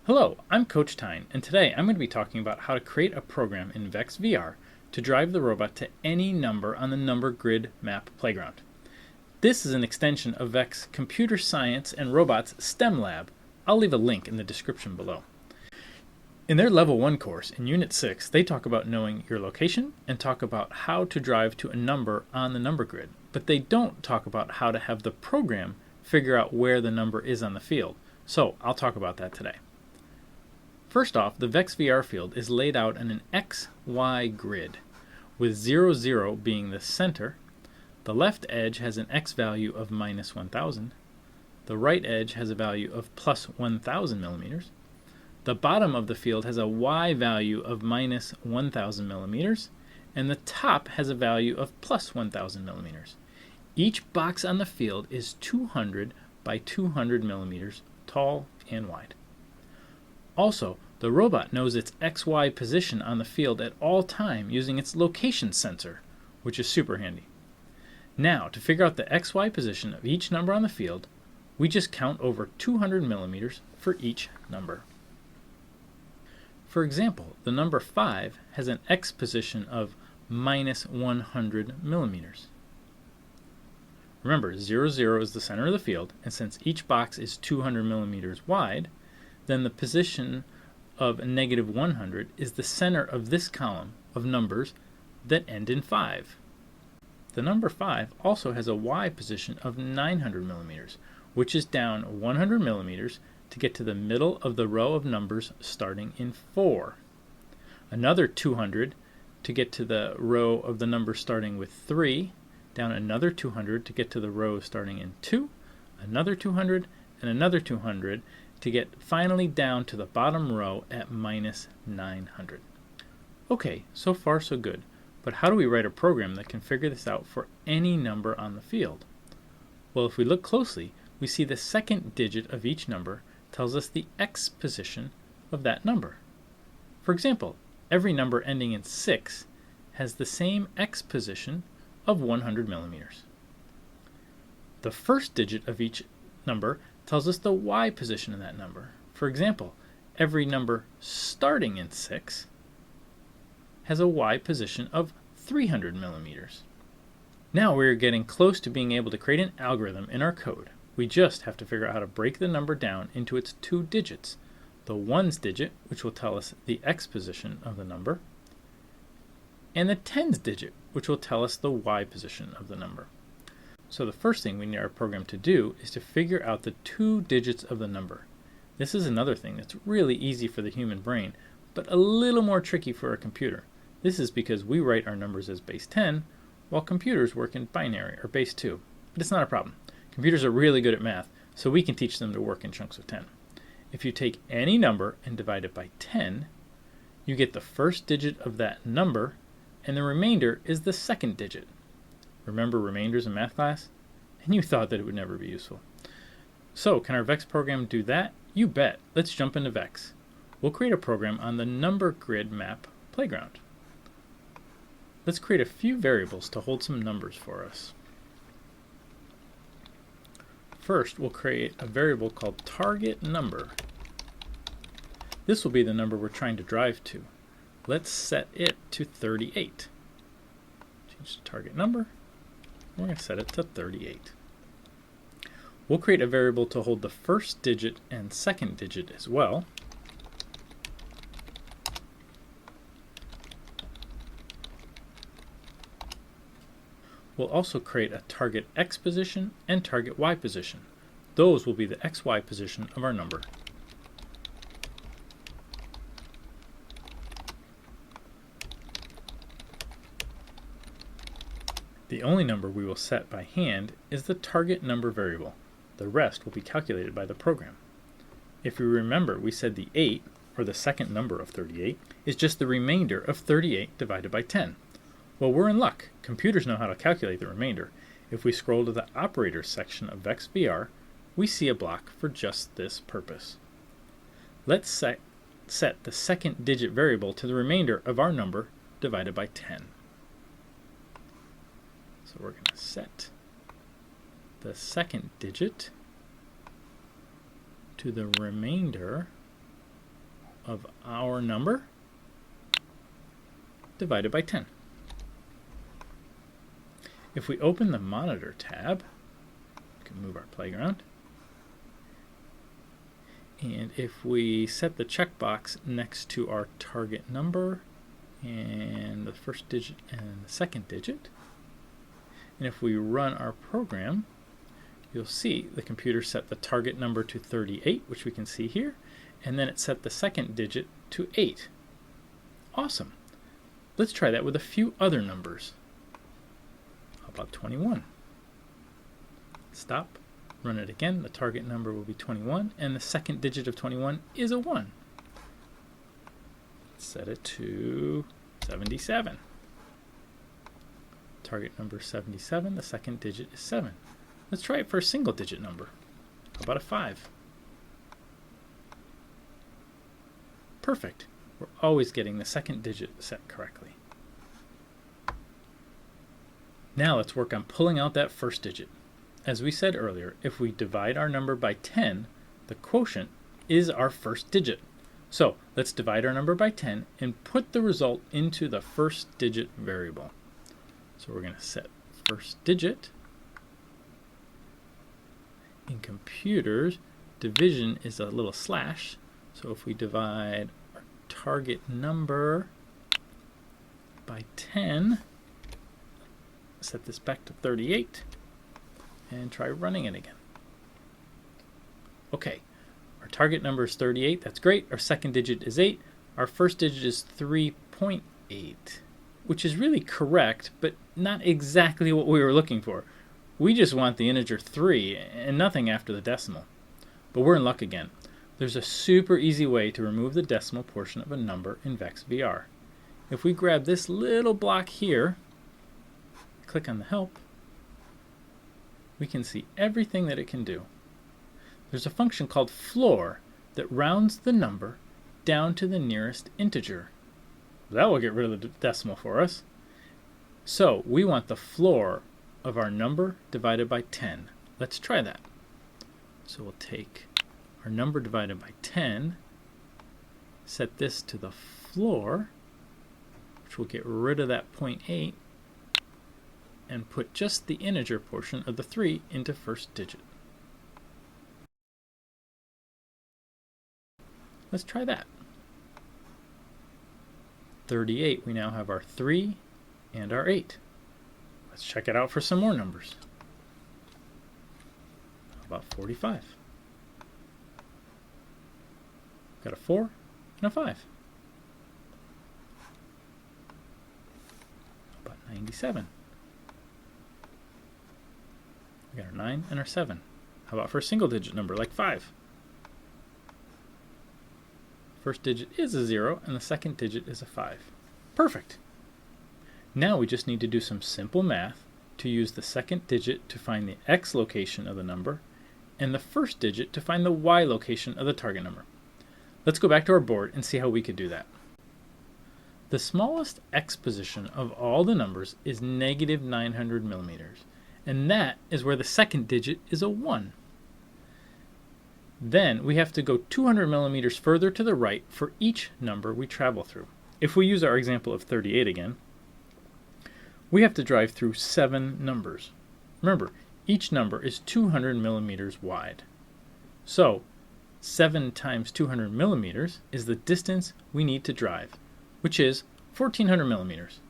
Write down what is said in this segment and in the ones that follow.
Hello, I'm Coach Tyne, and today I'm going to be talking about how to create a program in Vex VR to drive the robot to any number on the number grid map playground. This is an extension of Vex Computer Science and Robots STEM Lab. I'll leave a link in the description below. In their Level 1 course, in Unit 6, they talk about knowing your location and talk about how to drive to a number on the number grid, but they don't talk about how to have the program figure out where the number is on the field. So I'll talk about that today. First off, the Vex VR field is laid out in an XY grid, with 0, 0 being the center. The left edge has an X value of minus 1000. The right edge has a value of plus 1000 millimeters. The bottom of the field has a Y value of minus 1000 millimeters, and the top has a value of plus 1000 millimeters. Each box on the field is 200 by 200 millimeters tall and wide. Also, the robot knows its XY position on the field at all time using its location sensor, which is super handy. Now, to figure out the XY position of each number on the field, we just count over 200 millimeters for each number. For example, the number 5 has an X position of minus 100 millimeters. Remember, 0, 0 is the center of the field, and since each box is 200 millimeters wide, then the position of negative 100 is the center of this column of numbers that end in 5. The number 5 also has a Y position of 900 millimeters, which is down 100 millimeters to get to the middle of the row of numbers starting in 4. Another 200 to get to the row of the numbers starting with 3, down another 200 to get to the row starting in 2, another 200, and another 200 to get finally down to the bottom row at minus 900. Okay, so far so good, but how do we write a program that can figure this out for any number on the field? Well, if we look closely, we see the second digit of each number tells us the X position of that number. For example, every number ending in 6 has the same X position of 100 millimeters. The first digit of each number tells us the Y position of that number. For example, every number starting in 6 has a Y position of 300 millimeters. Now we're getting close to being able to create an algorithm in our code. We just have to figure out how to break the number down into its two digits. The ones digit, which will tell us the X position of the number, and the tens digit, which will tell us the Y position of the number. So the first thing we need our program to do is to figure out the two digits of the number. This is another thing that's really easy for the human brain, but a little more tricky for a computer. This is because we write our numbers as base 10, while computers work in binary or base 2. But it's not a problem. Computers are really good at math, so we can teach them to work in chunks of 10. If you take any number and divide it by 10, you get the first digit of that number, and the remainder is the second digit. Remember remainders in math class? And you thought that it would never be useful. So, can our Vex program do that? You bet. Let's jump into Vex. We'll create a program on the number grid map playground. Let's create a few variables to hold some numbers for us. First, we'll create a variable called target number. This will be the number we're trying to drive to. Let's set it to 38. Change the target number. We're going to set it to 38. We'll create a variable to hold the first digit and second digit as well. We'll also create a target X position and target Y position. Those will be the XY position of our number. The only number we will set by hand is the target number variable. The rest will be calculated by the program. If you remember, we said the 8, or the second number of 38, is just the remainder of 38 divided by 10. Well, we're in luck. Computers know how to calculate the remainder. If we scroll to the operators section of Vex VR, we see a block for just this purpose. Let's set the second digit variable to the remainder of our number divided by 10. So we're going to set the second digit to the remainder of our number divided by 10. If we open the Monitor tab, we can move our playground. And if we set the checkbox next to our target number and the first digit and the second digit, and if we run our program, you'll see the computer set the target number to 38, which we can see here, and then it set the second digit to 8. Awesome. Let's try that with a few other numbers. How about 21? Stop. Run it again. The target number will be 21, and the second digit of 21 is a 1. Set it to 77. Target number 77, the second digit is 7. Let's try it for a single digit number. How about a 5? Perfect. We're always getting the second digit set correctly. Now let's work on pulling out that first digit. As we said earlier, if we divide our number by 10, the quotient is our first digit. So let's divide our number by 10 and put the result into the first digit variable. So we're going to set first digit. In computers, division is a little slash. So if we divide our target number by 10, set this back to 38. And try running it again. Okay, our target number is 38. That's great. Our second digit is 8. Our first digit is 3.8, which is really correct, but not exactly what we were looking for. We just want the integer 3 and nothing after the decimal. But we're in luck again. There's a super easy way to remove the decimal portion of a number in Vex VR. If we grab this little block here, click on the help, we can see everything that it can do. There's a function called floor that rounds the number down to the nearest integer. That will get rid of the decimal for us. So we want the floor of our number divided by 10. Let's try that. So we'll take our number divided by 10, set this to the floor, which will get rid of that 0.8, and put just the integer portion of the 3 into first digit. Let's try that. 38, we now have our 3 and our 8. Let's check it out for some more numbers. How about 45? Got a 4 and a 5. How about 97? We got our 9 and our 7. How about for a single digit number like 5? First digit is a 0 and the second digit is a 5. Perfect. Now we just need to do some simple math to use the second digit to find the x location of the number and the first digit to find the y location of the target number. Let's go back to our board and see how we could do that. The smallest x position of all the numbers is negative 900 millimeters. And that is where the second digit is a 1. Then we have to go 200 millimeters further to the right for each number we travel through. If we use our example of 38 again, we have to drive through 7 numbers. Remember, each number is 200 millimeters wide. So 7 times 200 millimeters is the distance we need to drive, which is 1400 millimeters.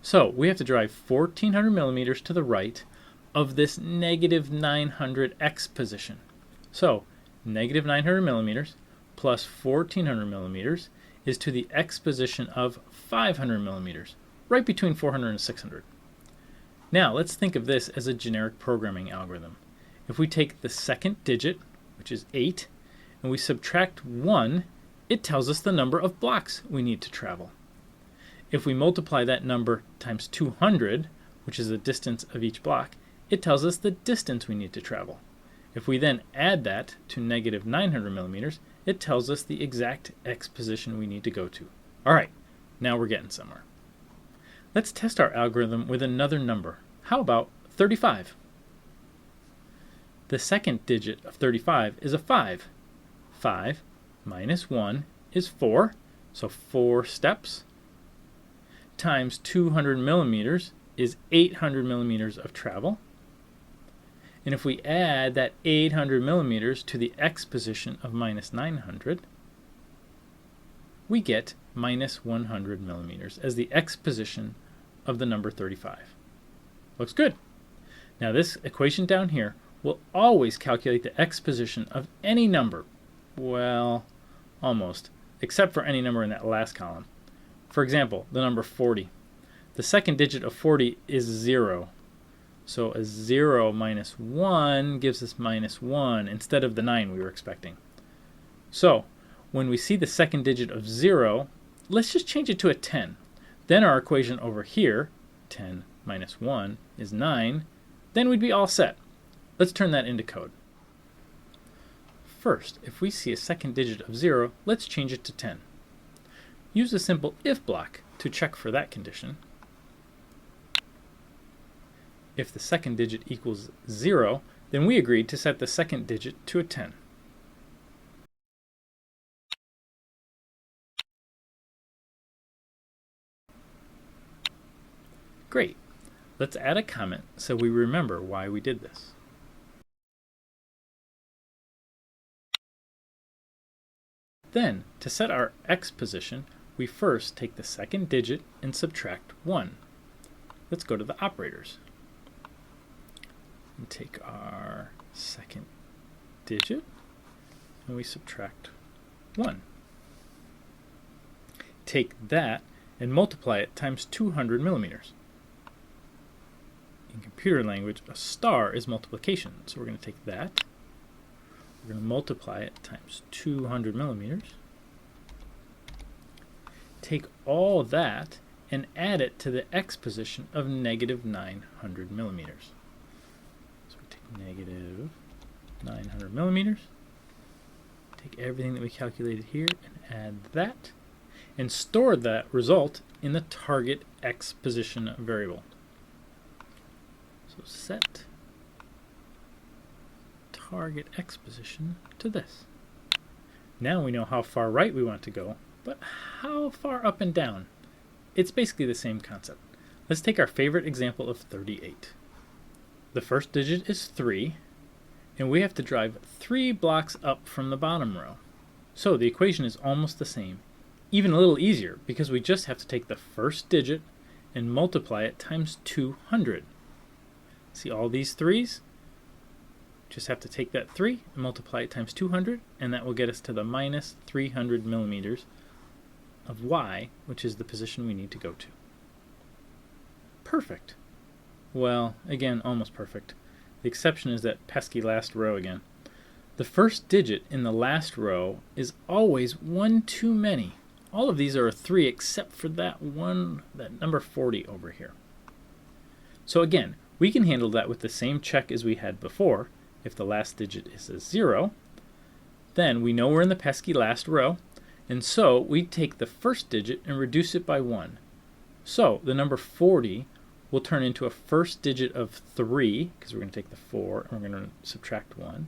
So we have to drive 1400 millimeters to the right of this negative 900x position. So negative 900 millimeters plus 1400 millimeters is to the x position of 500 millimeters, right between 400 and 600. Now let's think of this as a generic programming algorithm. If we take the second digit, which is 8, and we subtract 1, it tells us the number of blocks we need to travel. If we multiply that number times 200, which is the distance of each block, it tells us the distance we need to travel. If we then add that to negative 900 millimeters, it tells us the exact x position we need to go to. All right, now we're getting somewhere. Let's test our algorithm with another number. How about 35? The second digit of 35 is a 5. 5 minus 1 is 4, so 4 steps, times 200 millimeters is 800 millimeters of travel. And if we add that 800 millimeters to the x position of minus 900, we get minus 100 millimeters as the x position of the number 35. Looks good. Now this equation down here will always calculate the x position of any number. Well, almost, except for any number in that last column. For example, the number 40. The second digit of 40 is 0. So a 0 minus 1 gives us minus 1 instead of the 9 we were expecting. So when we see the second digit of 0, let's just change it to a 10. Then our equation over here, 10 minus 1 is 9. Then we'd be all set. Let's turn that into code. First, if we see a second digit of 0, let's change it to 10. Use the simple if block to check for that condition. If the second digit equals 0, then we agreed to set the second digit to a 10. Great. Let's add a comment so we remember why we did this. Then, to set our x position, we first take the second digit and subtract 1. Let's go to the operators. And take our second digit and we subtract 1. Take that and multiply it times 200 millimeters. In computer language, a star is multiplication. So we're going to take that, we're going to multiply it times 200 millimeters. Take all that and add it to the x position of negative 900 millimeters. So we take negative 900 millimeters, take everything that we calculated here and add that, and store that result in the target x position variable. So set target x position to this. Now we know how far right we want to go, but how far up and down? It's basically the same concept. Let's take our favorite example of 38. The first digit is 3, and we have to drive 3 blocks up from the bottom row. So the equation is almost the same, even a little easier, because we just have to take the first digit and multiply it times 200. See all these 3's? Just have to take that 3 and multiply it times 200, and that will get us to the minus 300 millimeters of y, which is the position we need to go to. Perfect. Well, again, almost perfect. The exception is that pesky last row again. The first digit in the last row is always one too many. All of these are a 3 except for that one, that number 40 over here. So again, we can handle that with the same check as we had before. If the last digit is a 0, then we know we're in the pesky last row, and so we take the first digit and reduce it by 1. So the number 40 will turn into a first digit of 3, because we're going to take the 4 and we're going to subtract 1.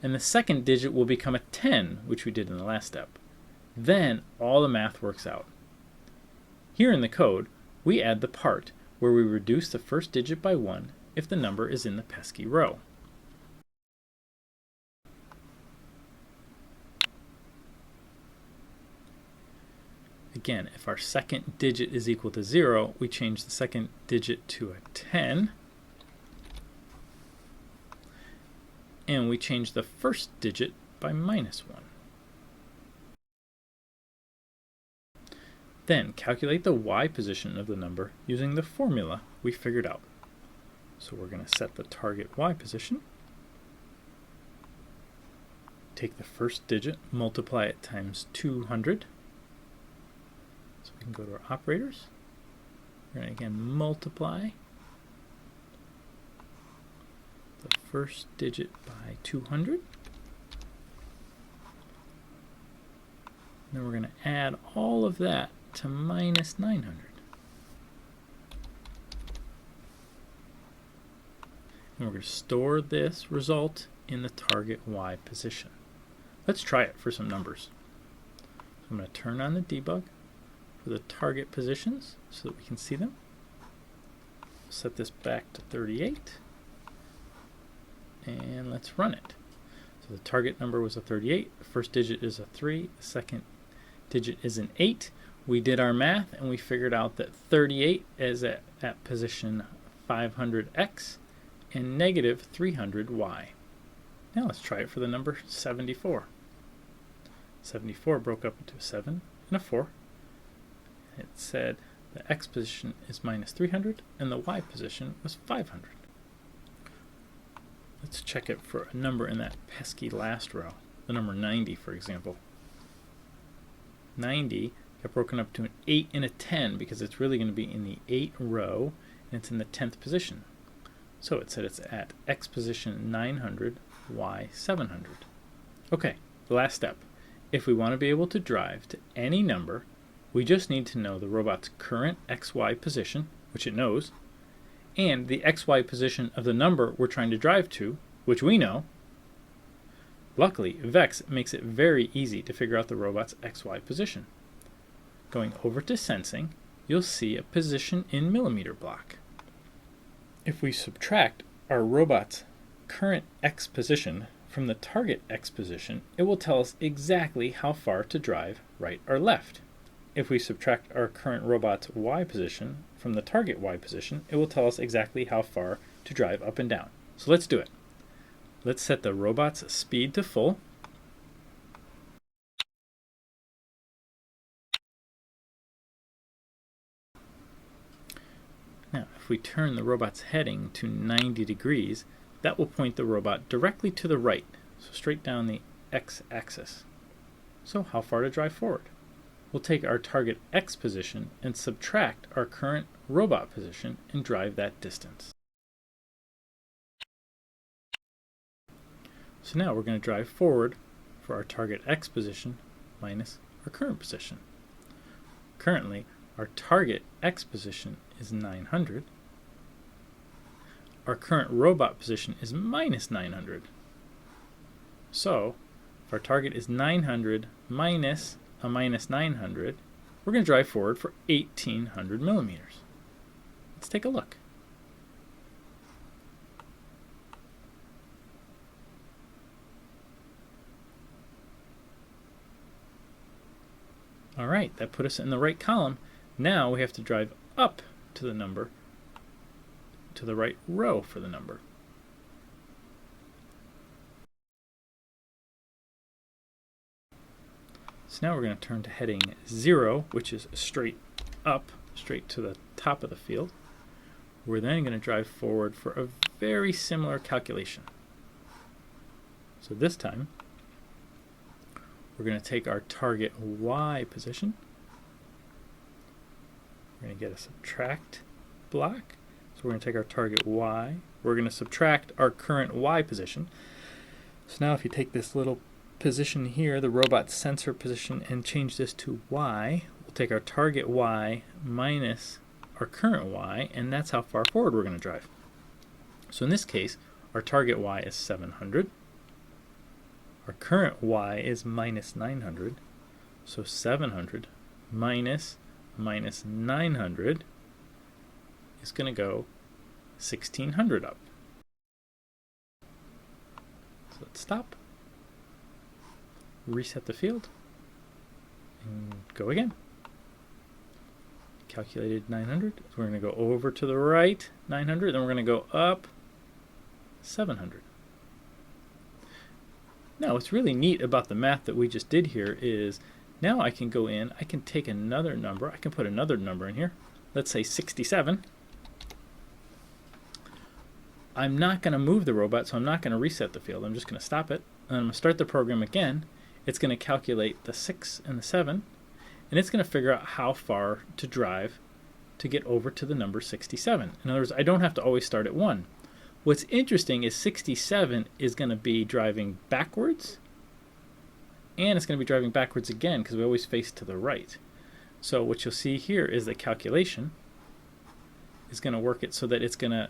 And the second digit will become a 10, which we did in the last step. Then all the math works out. Here in the code, we add the part where we reduce the first digit by 1 if the number is in the pesky row. Again, if our second digit is equal to 0, we change the second digit to a 10. And we change the first digit by minus 1. Then calculate the y position of the number using the formula we figured out. So we're going to set the target y position, take the first digit, multiply it times 200. So we can go to our operators. We're going to again multiply the first digit by 200. Then we're going to add all of that to minus 900. And we're going to store this result in the target y position. Let's try it for some numbers. I'm going to turn on the debug for the target positions so that we can see them. Set this back to 38. And let's run it. So the target number was a 38. The first digit is a 3. The second digit is an 8. We did our math and we figured out that 38 is at position 500x and negative 300y. Now let's try it for the number 74. 74 broke up into a 7 and a 4. It said the x position is minus 300 and the y position was 500. Let's check it for a number in that pesky last row, the number 90, for example. 90 got broken up to an 8 and a 10 because it's really going to be in the 8 row and it's in the 10th position. So it said it's at x position 900, y 700. Okay, the last step. If we want to be able to drive to any number, we just need to know the robot's current xy position, which it knows, and the xy position of the number we're trying to drive to, which we know. Luckily, Vex makes it very easy to figure out the robot's xy position. Going over to sensing, you'll see a position in millimeter block. If we subtract our robot's current x position from the target x position, it will tell us exactly how far to drive right or left. If we subtract our current robot's y position from the target y position, it will tell us exactly how far to drive up and down. So let's do it. Let's set the robot's speed to full. Now, if we turn the robot's heading to 90 degrees, that will point the robot directly to the right, so straight down the x-axis. So how far to drive forward? We'll take our target x position and subtract our current robot position and drive that distance. So now we're going to drive forward for our target x position minus our current position. Currently, our target x position is 900. Our current robot position is minus 900. So, if our target is 900 minus a minus 900, we're going to drive forward for 1800 millimeters. Let's take a look. All right, that put us in the right column. Now we have to drive up to the number, to the right row for the number. So now we're going to turn to heading 0, which is straight up, straight to the top of the field. We're then going to drive forward for a very similar calculation. So this time, we're going to take our target y position. We're going to get a subtract block. So we're going to take our target y. We're going to subtract our current y position. So now if you take this little position here, the robot sensor position, and change this to y, we'll take our target y minus our current y, and that's how far forward we're going to drive. So in this case, our target y is 700. Our current y is minus 900. So 700 minus 900 is going to go 1600 up. So let's stop. Reset the field and go again. Calculated 900. So we're going to go over to the right 900, then we're going to go up 700. Now what's really neat about the math that we just did here is now I can go in, I can take another number, I can put another number in here, let's say 67. I'm not going to move the robot, so I'm not going to reset the field, I'm just going to stop it, and I'm going to start the program again. It's going to calculate the 6 and the 7, and it's going to figure out how far to drive to get over to the number 67. In other words, I don't have to always start at 1. What's interesting is 67 is going to be driving backwards, and it's going to be driving backwards again because we always face to the right. So what you'll see here is the calculation is going to work it so that it's going to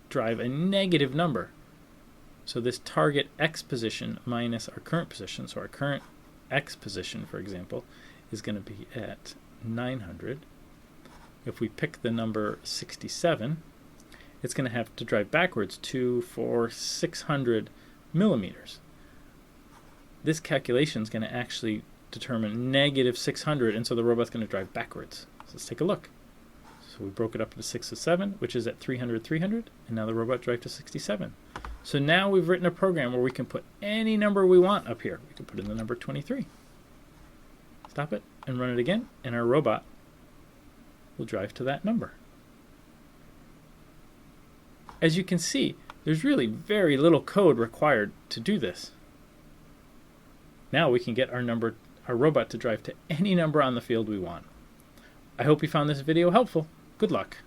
drive a negative number. So this target x position minus our current position, so our current X position, for example, is going to be at 900. If we pick the number 67, it's going to have to drive backwards 600 millimeters. This calculation is going to actually determine negative 600, and so the robot's going to drive backwards. So let's take a look. So we broke it up into 6 of 7, which is at 300, 300, and now the robot drives to 67. So now we've written a program where we can put any number we want up here. We can put in the number 23. Stop it and run it again, and our robot will drive to that number. As you can see, there's really very little code required to do this. Now we can get our robot to drive to any number on the field we want. I hope you found this video helpful. Good luck.